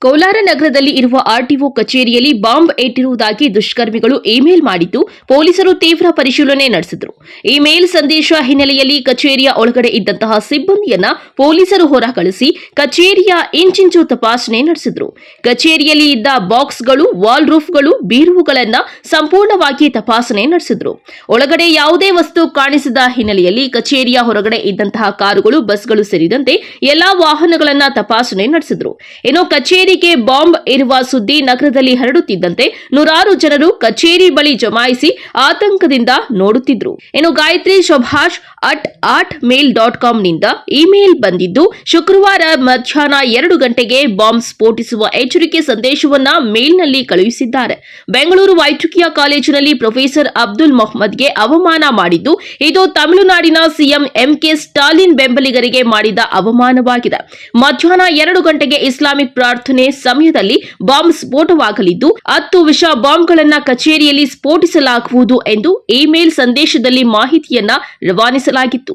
ಕೋಲಾರ ನಗರದಲ್ಲಿ ಇರುವ ಆರ್ಟಿಒ ಕಚೇರಿಯಲ್ಲಿ ಬಾಂಬ್ ಇಟ್ಟಿರುವುದಾಗಿ ದುಷ್ಕರ್ಮಿಗಳು ಇಮೇಲ್ ಮಾಡಿದ್ದು ಪೊಲೀಸರು ತೀವ್ರ ಪರಿಶೀಲನೆ ನಡೆಸಿದರು. ಈ ಮೇಲ್ ಸಂದೇಶ ಹಿನ್ನೆಲೆಯಲ್ಲಿ ಕಚೇರಿಯ ಒಳಗಡೆ ಇದ್ದಂತಹ ಸಿಬ್ಬಂದಿಯನ್ನ ಪೊಲೀಸರು ಹೊರ ಕಳಿಸಿ ಕಚೇರಿಯ ಇಂಚಿಂಚು ತಪಾಸಣೆ ನಡೆಸಿದರು. ಕಚೇರಿಯಲ್ಲಿ ಇದ್ದ ಬಾಕ್ಸ್ಗಳು, ವಾಲ್ ರೂಫ್ಗಳು, ಬೀರುವುಗಳನ್ನ ಸಂಪೂರ್ಣವಾಗಿ ತಪಾಸಣೆ ನಡೆಸಿದರು. ಒಳಗಡೆ ಯಾವುದೇ ವಸ್ತು ಕಾಣಿಸದ ಹಿನ್ನೆಲೆಯಲ್ಲಿ ಕಚೇರಿಯ ಹೊರಗಡೆ ಇದ್ದಂತಹ ಕಾರುಗಳು, ಬಸ್ಗಳು ಸೇರಿದಂತೆ ಎಲ್ಲಾ ವಾಹನಗಳನ್ನ ತಪಾಸಣೆ ನಡೆಸಿದರು. ಇನ್ನು ಕಚೇರಿಗೆ ಬಾಂಬ್ ಇರುವ ಸುದ್ದಿ ನಗರದಲ್ಲಿ ಹರಡುತ್ತಿದ್ದಂತೆ ನೂರಾರು ಜನರು ಕಚೇರಿ ಬಳಿ ಜಮಾಯಿಸಿ ಆತಂಕದಿಂದ ನೋಡುತ್ತಿದ್ದರು. ಇನ್ನು ಗಾಯತ್ರಿ ಸುಭಾಷ್ @8mail.com ನಿಂದ ಇಮೇಲ್ ಬಂದಿದ್ದು ಶುಕ್ರವಾರ ಮಧ್ಯಾಹ್ನ 2 ಗಂಟೆಗೆ ಬಾಂಬ್ ಸ್ಫೋಟಿಸುವ ಎಚ್ಚರಿಕೆ ಸಂದೇಶವನ್ನ ಮೇಲ್ನಲ್ಲಿ ಕಳುಹಿಸಿದ್ದಾರೆ. ಬೆಂಗಳೂರು ವೈದ್ಯಕೀಯ ಕಾಲೇಜಿನಲ್ಲಿ ಪ್ರೊಫೆಸರ್ ಅಬ್ದುಲ್ ಮೊಹಮ್ಮದ್ಗೆ ಅವಮಾನ ಮಾಡಿದ್ದು ಇದು ತಮಿಳುನಾಡಿನ ಸಿಎಂ ಎಂಕೆ ಸ್ಟಾಲಿನ್ ಬೆಂಬಲಿಗರಿಗೆ ಮಾಡಿದ ಅವಮಾನವಾಗಿದೆ. ಮಧ್ಯಾಹ್ನ 2 ಗಂಟೆಗೆ ಇಸ್ಲಾಮಿಕ್ ಪ್ರಾರ್ಥನೆ ಸಮಯದಲ್ಲಿ ಬಾಂಬ್ ಸ್ಫೋಟವಾಗಲಿದ್ದು 10 ವಿಷ ಬಾಂಬ್ಗಳನ್ನ ಕಚೇರಿಯಲ್ಲಿ ಸ್ಫೋಟಿಸಲಾಗುವುದು ಎಂದು ಇಮೇಲ್ ಸಂದೇಶದಲ್ಲಿ ಮಾಹಿತಿಯನ್ನ ರವಾನಿಸಲಾಗಿತ್ತು.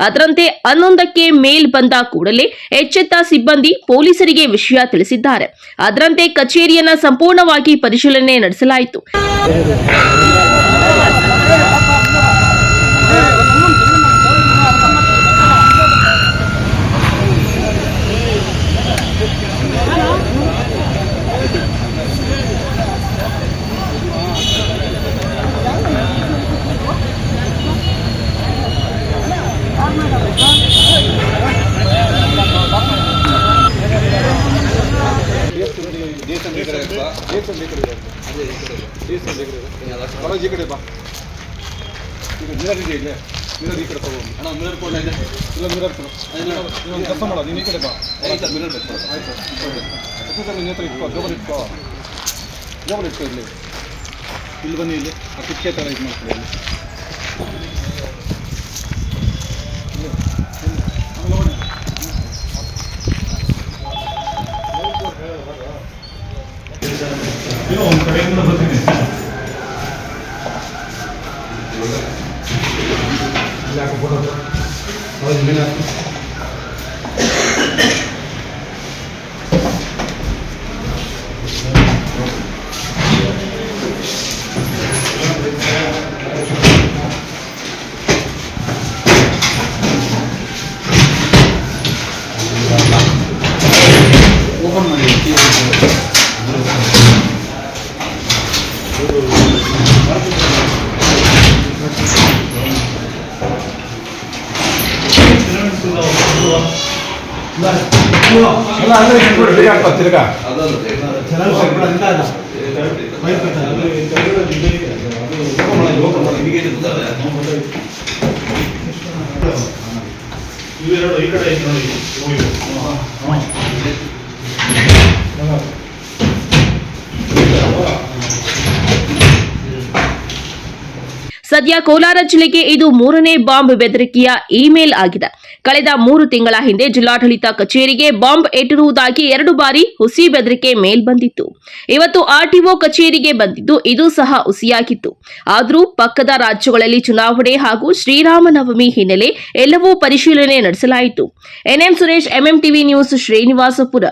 ಅದರಂತೆ 11ಕ್ಕೆ ಮೇಲ್ ಬಂದ ಕೂಡಲೇ ಎಚ್ಚೆತ್ತ ಸಿಬ್ಬಂದಿ ಪೊಲೀಸರಿಗೆ ವಿಷಯ ತಿಳಿಸಿದ್ದಾರೆ. ಅದರಂತೆ ಕಚೇರಿಯನ್ನ ಸಂಪೂರ್ಣವಾಗಿ ಪರಿಶೀಲನೆ ನಡೆಸಲಾಯಿತು. ಇಲ್ಲಿ ಬನ್ನಿ, ಇಲ್ಲಿ ಆ ಕಿಟಕಿ ಥರ ಇದು ಮಾಡ್ಕೊಳ್ಳಿ. ಒಂದು ಕಡೆಯಿಂದ ಬರ್ತೀನಿ. ಓಪನ್ ಮಾಡಿ. ತಿರ್ಗಾ ಇವೆರಡು ಈ ಕಡೆ ಸದ್ಯ ಕೋಲಾರ ಜಿಲ್ಲೆಗೆ ಇದು 3ನೇ ಬಾಂಬ್ ಬೆದರಿಕೆಯ ಇಮೇಲ್ ಆಗಿದೆ. ಕಳೆದ 3 ತಿಂಗಳ ಹಿಂದೆ ಜಿಲ್ಲಾಡಳಿತ ಕಚೇರಿಗೆ ಬಾಂಬ್ ಇಟ್ಟಿರುವುದಾಗಿ 2 ಬಾರಿ ಹುಸಿ ಬೆದರಿಕೆ ಮೇಲ್ ಬಂದಿತ್ತು. ಇವತ್ತು ಆರ್ಟಿಒ ಕಚೇರಿಗೆ ಬಂದಿದ್ದು ಇದು ಸಹ ಹುಸಿಯಾಗಿತ್ತು. ಆದರೂ ಪಕ್ಕದ ರಾಜ್ಯಗಳಲ್ಲಿ ಚುನಾವಣೆ ಹಾಗೂ ಶ್ರೀರಾಮನವಮಿ ಹಿನ್ನೆಲೆ ಎಲ್ಲವೂ ಪರಿಶೀಲನೆ ನಡೆಸಲಾಯಿತು. NM Suresh, MM TV news, Srinivaspur.